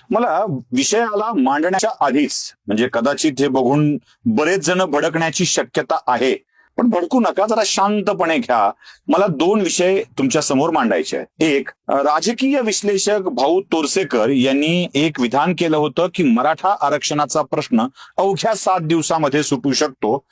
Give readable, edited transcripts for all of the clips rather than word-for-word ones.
मला विषयाला मांडण्याच्या आधीच म्हणजे कदाचित हे बघून बरेच जण भडकण्याची शक्यता आहे, पण भडकू नका, जरा शांतपणे घ्या. मला 2 विषय तुमच्या समोर मांडायचे आहेत. एक, राजकीय विश्लेषक भाऊ तोरसेकर यांनी एक विधान केलं होतं की मराठा आरक्षणाचा प्रश्न अवघ्या 7 दिवसामध्ये सुटू शकतो.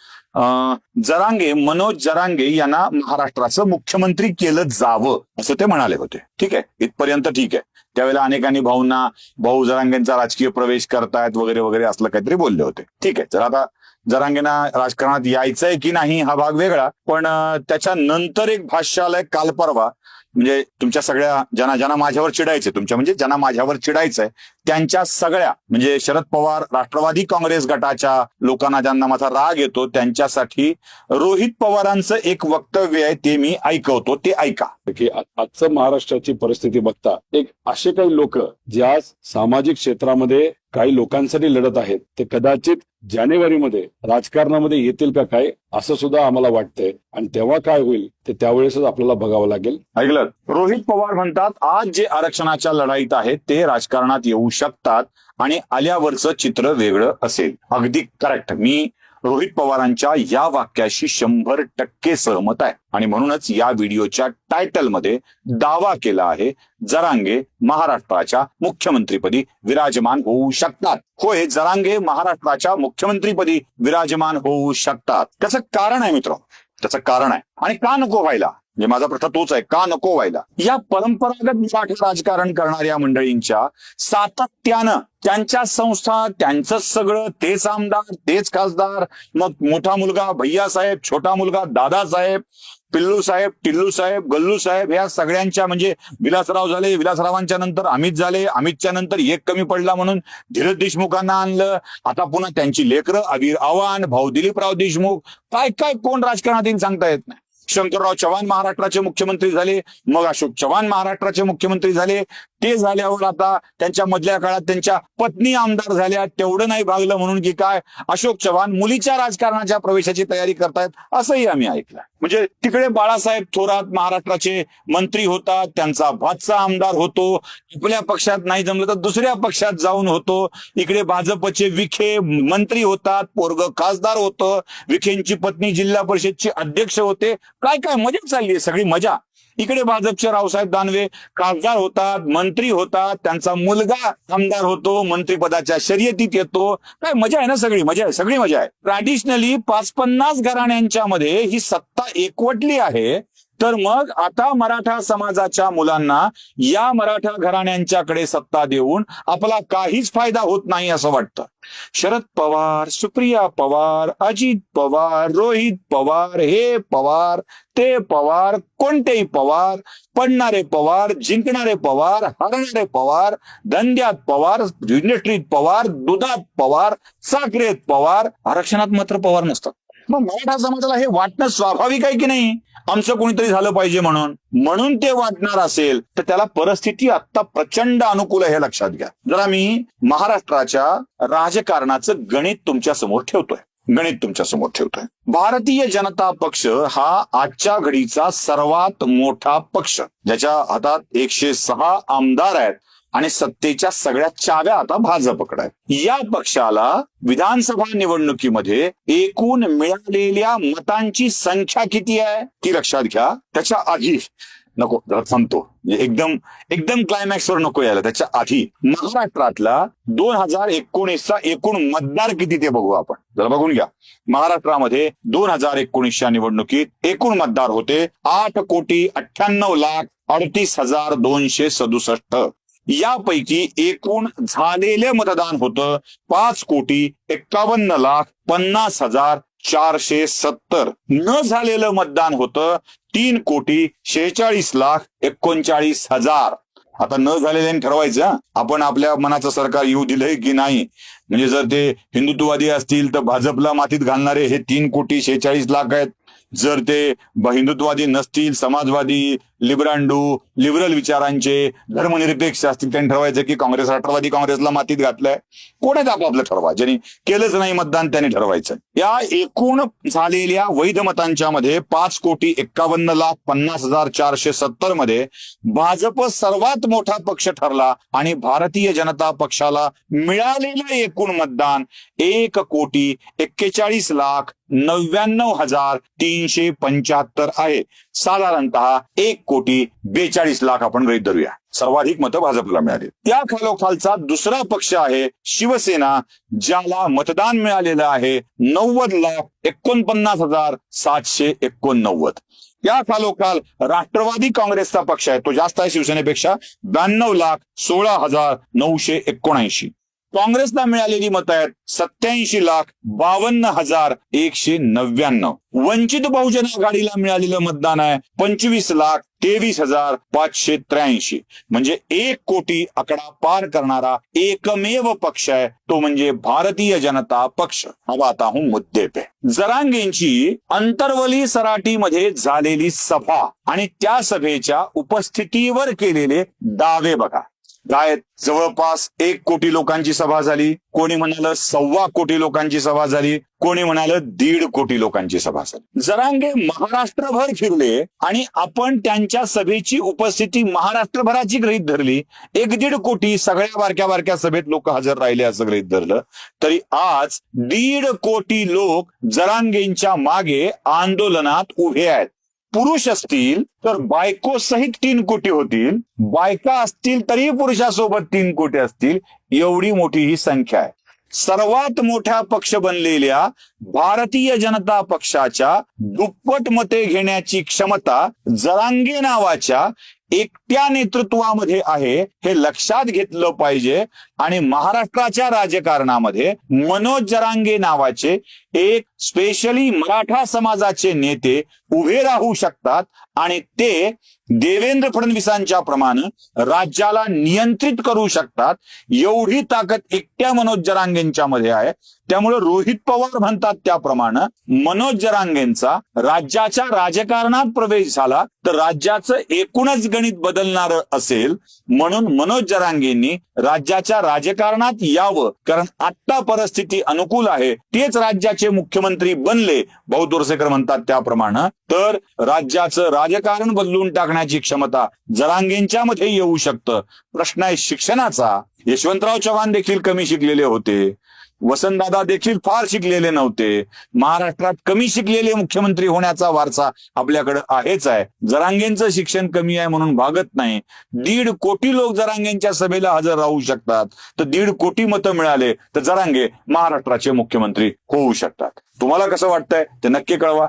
मनोज जरांगे यांना महाराष्ट्राचं मुख्यमंत्री केलं जावं असं ते म्हणाले होते. ठीक आहे, इथपर्यंत ठीक आहे. त्यावेळेला अनेकांनी भाऊ जरांगेंचा राजकीय प्रवेश करतायत वगैरे वगैरे असलं काहीतरी बोलले होते. ठीक आहे, तर आता जरांगेंना राजकारणात यायचंय की नाही हा भाग वेगळा, पण त्याच्यानंतर एक भाष्य आलंय काल परवा, म्हणजे तुमच्या सगळ्या ज्यांना माझ्यावर चिडायचे, ज्यांना माझ्यावर चिडायचंय त्यांच्या सगळ्या म्हणजे शरद पवार राष्ट्रवादी काँग्रेस गटाच्या लोकांना ज्यांना माझा राग येतो त्यांच्यासाठी रोहित पवारांचं एक वक्तव्य आहे, ते मी ऐकवतो, ते ऐका. की आजचं महाराष्ट्राची परिस्थिती बघता एक असे काही लोक जे आज सामाजिक क्षेत्रामध्ये काही लोकांसाठी लढत आहेत ते कदाचित जानेवारीमध्ये राजकारणामध्ये येतील का काय असं सुद्धा आम्हाला वाटतंय, आणि तेव्हा काय होईल ते त्यावेळेसच आपल्याला बघावं लागेल. ऐकलं, रोहित पवार म्हणतात आज जे आरक्षणाच्या लढाईत आहेत ते राजकारणात येऊ शकतात आणि आल्यावरचं चित्र वेगळं असेल. अगदी करेक्ट. मी रोहित पवारांच्या या वाक्याशी 100% सहमत आहे आणि म्हणूनच या व्हिडिओच्या टायटलमध्ये दावा केला आहे, जरांगे महाराष्ट्राच्या मुख्यमंत्रीपदी विराजमान होऊ शकतात. होय, जरांगे महाराष्ट्राच्या मुख्यमंत्रीपदी विराजमान होऊ शकतात. त्याचं कारण आहे मित्र, त्याचं कारण आहे. आणि का नको व्हायला, म्हणजे माझा प्रश्न तोच आहे, का नको व्हायला? या परंपरागत मराठा राजकारण करणाऱ्या मंडळींच्या सातत्यानं त्यांच्या संस्था, त्यांचंच सगळं, तेच आमदार, तेच खासदार, मग मोठा मुलगा भैयासाहेब, छोटा मुलगा दादासाहेब, पिल्लू साहेब, टिल्लू साहेब, गल्लू साहेब, ह्या सगळ्यांच्या म्हणजे विलासराव झाले, विलासरावांच्या नंतर अमित झाले, अमितच्या नंतर एक कमी पडला म्हणून धीरज देशमुखांना आणलं, आता पुन्हा त्यांची लेकरं अबीर आव्हाड, भाऊ दिलीपराव देशमुख, काय काय कोण राजकारणात येईल सांगता येत नाही. शंकरराव चव्हाण महाराष्ट्राचे मुख्यमंत्री झाले, मग अशोक चव्हाण महाराष्ट्राचे मुख्यमंत्री झाले, ते झाल्यावर आता त्यांच्या मधल्या काळात त्यांच्या पत्नी आमदार झाल्या. तेवढं नाही भागलं म्हणून की काय अशोक चव्हाण मुलीच्या राजकारणाच्या प्रवेशाची तयारी करतायत असंही आम्ही ऐकलं. म्हणजे तिकडे बाळासाहेब थोरात महाराष्ट्राचे मंत्री होतात, त्यांचा भाचा आमदार होतो, आपल्या पक्षात नाही जमलं तर दुसऱ्या पक्षात जाऊन होतो. इकडे भाजपचे विखे मंत्री होतात, पोरग खासदार होतं, विखेंची पत्नी जिल्हा परिषदची अध्यक्ष होते. काय काय मजा चालली आहे, सगळी मजा. इकडे भाजपचे रावसाहेब दानवे खासदार होतात, मंत्री होतात, त्यांचा मुलगा आमदार होतो, मंत्रिपदाच्या शर्यतीत येतो. काय मजा आहे ना, सगळी मजा आहे, सगळी मजा आहे. ट्रॅडिशनली 50-50 घराण्यांच्या मध्ये ही सत्ता एकवटली आहे, तर मग आता मराठा समाजाच्या मुलांना या मराठा घराण्यांच्याकडे सत्ता देऊन आपला काहीच फायदा होत नाही असं वाटतं. शरद पवार, सुप्रिया पवार, अजित पवार, रोहित पवार, हे पवार, ते पवार, कोणतेही पवार, पडणारे पवार, जिंकणारे पवार, हरणारे पवार, धंद्यात पवार, इंडस्ट्रीत पवार, दुधात पवार, साखरेत पवार, आरक्षणात मात्र पवार नसतात. मग मराठा समाजाला हे वाटणं स्वाभाविक आहे की नाही, आमचं कोणीतरी झालं पाहिजे म्हणून ते वाटणार असेल तर त्याला परिस्थिती आता प्रचंड अनुकूल आहे, हे लक्षात घ्या. जरा मी महाराष्ट्राच्या राजकारणाचं गणित तुमच्या समोर ठेवतोय. भारतीय जनता पक्ष हा आजच्या घडीचा सर्वात मोठा पक्ष, ज्याच्या हातात 106 आमदार आहेत आणि सत्तेच्या सगळ्या चाव्या आता भाजपकडे आहेत. या पक्षाला विधानसभा निवडणुकीमध्ये एकूण मिळालेल्या मतांची संख्या किती आहे ती लक्षात घ्या. त्याच्या आधी नको, जरा थांबतो, एकदम क्लायमॅक्सवर नको यायला. त्याच्या आधी महाराष्ट्रातला 2019चा एकूण मतदार किती ते बघू आपण. जरा बघून घ्या. महाराष्ट्रामध्ये 2019च्या निवडणुकीत एकूण मतदार होते 8,98,38,267. यापैकी एकूण झालेले मतदान होतं 5,51,50,470. न झालेलं मतदान होतं 3,46,39,000. आता न झालेल्याने ठरवायचं आपण आपल्या मनाचं सरकार येऊ दिलंय की नाही. म्हणजे जर ते हिंदुत्ववादी असतील तर भाजपला मातीत घालणारे हे 3,46,00,000 आहेत. जर ते हिंदुत्ववादी नसतील, समाजवादी, लिब्रांडू, लिबरल विचारांचे, धर्मनिरपेक्ष असतील, त्यांनी ठरवायचं की काँग्रेस राष्ट्रवादी काँग्रेसला मातीत घातलंय. कोणाच आपापलं ठरवा, ज्यांनी केलंच नाही मतदान त्यांनी ठरवायचं. या एकूण झालेल्या वैध मतांच्या मध्ये 5,51,50,470 मध्ये भाजप सर्वात मोठा पक्ष ठरला आणि भारतीय जनता पक्षाला मिळालेलं एकूण मतदान 1,41,99,375 आहे. साधारणतः 1,42,00,000 आपण गृहीत धरूया. सर्वाधिक मतं भाजपला मिळाली. त्या खालोखालचा दुसरा पक्ष आहे शिवसेना, ज्याला मतदान मिळालेलं आहे 90,49,789. या खालोखाल राष्ट्रवादी काँग्रेसचा पक्ष आहे, तो जास्त आहे शिवसेनेपेक्षा, 92,16,979. काँग्रेसला मिळालेली मतं आहेत 87,52,199. वंचित बहुजन आघाडीला मिळालेलं मतदान आहे 25,23,583. म्हणजे 1 कोटी आकडा पार करणारा एकमेव पक्ष आहे, तो म्हणजे भारतीय जनता पक्ष. अब आता हूं मुद्दे पे. जरांगेंची अंतरवली सराटीमध्ये झालेली सभा आणि त्या सभेच्या उपस्थितीवर केलेले दावे बघा. काय जवळपास 1 कोटी लोकांची सभा झाली, कोणी म्हणालं 1.25 कोटी लोकांची सभा झाली, कोणी म्हणालं 1.5 कोटी लोकांची सभा झाली. जरांगे महाराष्ट्रभर फिरले आणि आपण त्यांच्या सभेची उपस्थिती महाराष्ट्रभराची गृहीत धरली. 1.5 कोटी सगळ्या बारक्या बारक्या सभेत लोक हजर राहिले असं गृहीत धरलं तरी आज 1.5 कोटी लोक जरांगेंच्या मागे आंदोलनात उभे आहेत. पुरुष असतील तर बायको सहित 3 कोटी होतील, बायका असतील तरी पुरुषासोबत 3 कोटी असतील, एवढी मोठी ही संख्या आहे. सर्वात मोठा पक्ष बनलेल्या भारतीय जनता पक्षाच्या दुप्पट मते घेण्याची क्षमता जरांगे नावाच्या एकट्या नेतृत्वामध्ये आहे, हे लक्षात घेतलं पाहिजे. आणि महाराष्ट्राच्या राजकारणामध्ये मनोज जरांगे नावाचे एक स्पेशली मराठा समाजाचे नेते उभे राहू शकतात आणि ते देवेंद्र फडणवीसांच्या प्रमाणे राज्याला नियंत्रित करू शकतात. एवढी ताकद एकट्या मनोज जरांगेंच्या मध्ये आहे. त्यामुळे रोहित पवार म्हणतात त्याप्रमाणे मनोज जरांगेंचा राज्याच्या राजकारणात प्रवेश झाला तर राज्याचं एकूणच गणित बदलणार असेल. म्हणून मनोज जरांगेंनी राज्याच्या राजकारणात यावं, कारण आता परिस्थिती अनुकूल आहे. तेच राज्याचे मुख्यमंत्री बनले, भाऊ तोरसेकर म्हणतात त्याप्रमाणे, तर राज्याचं राजकारण बदलून टाकण्याची क्षमता जरांगेंच्या मध्ये येऊ शकतं. प्रश्न आहे शिक्षणाचा. यशवंतराव चव्हाण देखील कमी शिकलेले होते, वसंतदादा देखील फार शिकलेले नव्हते. महाराष्ट्रात कमी शिकलेले मुख्यमंत्री होण्याचा वारसा आपल्याकडे आहेच आहे. जरांगेंचं शिक्षण कमी आहे म्हणून भागत नाही. 1.5 कोटी लोक जरांगेंच्या सभेला हजर राहू शकतात, तर 1.5 कोटी मतं मिळाले तर जरांगे महाराष्ट्राचे मुख्यमंत्री होऊ शकतात. तुम्हाला कसं वाटतंय ते नक्की कळवा.